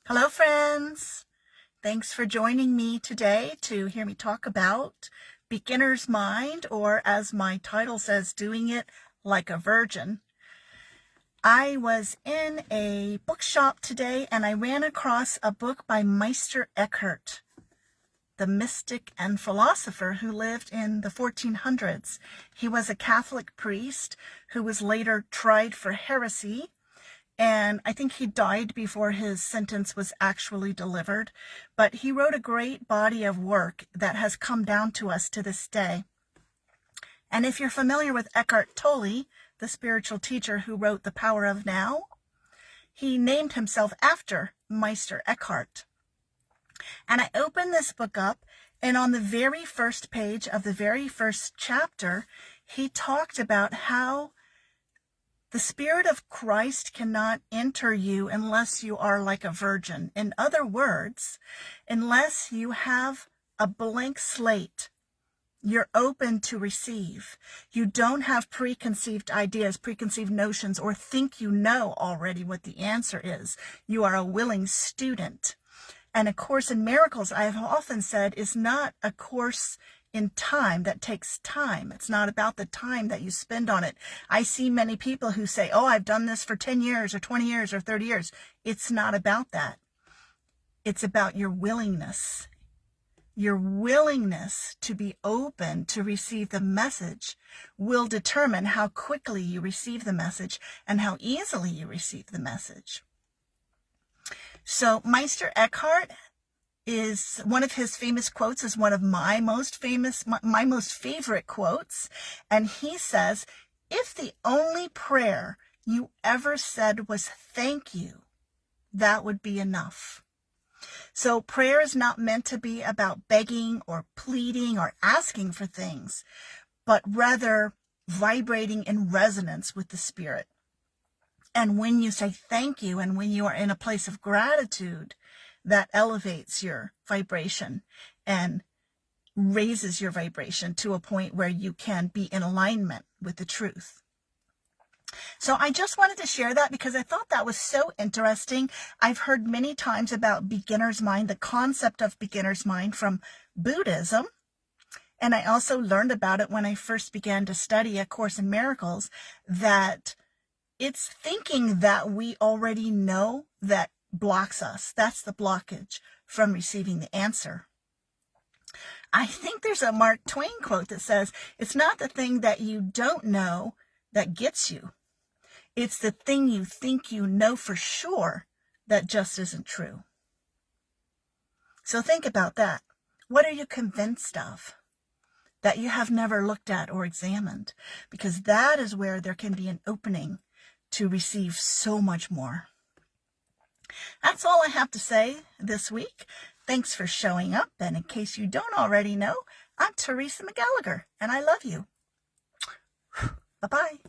Hello, friends. Thanks for joining me today to hear me talk about beginner's mind, or as my title says, doing it like a virgin. I was in a bookshop today and I ran across a book by Meister Eckhart, the mystic and philosopher who lived in the 1400s. He was a Catholic priest who was later tried for heresy. And I think he died before his sentence was actually delivered. But he wrote a great body of work that has come down to us to this day. And if you're familiar with Eckhart Tolle, the spiritual teacher who wrote The Power of Now, he named himself after Meister Eckhart. And I opened this book up, and on the very first page of the very first chapter, he talked about how the Spirit of Christ cannot enter you unless you are like a virgin. In other words, unless you have a blank slate, you're open to receive. You don't have preconceived ideas, preconceived notions, or think you know already what the answer is. You are a willing student. And A Course in Miracles, I have often said, is not a course in time that takes time. It's not about the time that you spend on it. I see many people who say, oh, I've done this for 10 years or 20 years or 30 years. It's not about that. It's about your willingness. Your willingness to be open to receive the message will determine how quickly you receive the message and how easily you receive the message. So Meister Eckhart, is one of his famous quotes is one of my most favorite quotes. And he says, if the only prayer you ever said was thank you, that would be enough. So prayer is not meant to be about begging or pleading or asking for things, but rather vibrating in resonance with the Spirit. And when you say thank you and when you are in a place of gratitude, that elevates your vibration and raises your vibration to a point where you can be in alignment with the truth. So I just wanted to share that because I thought that was so interesting. I've heard many times about beginner's mind, the concept of beginner's mind from Buddhism. And I also learned about it when I first began to study A Course in Miracles, that it's thinking that we already know that blocks us. That's the blockage from receiving the answer. I think there's a Mark Twain quote that says, it's not the thing that you don't know that gets you. It's the thing you think you know for sure that just isn't true. So think about that. What are you convinced of that you have never looked at or examined? Because that is where there can be an opening to receive so much more. That's all I have to say this week. Thanks for showing up. And in case you don't already know, I'm Teresa McGallagher, and I love you. Bye-bye.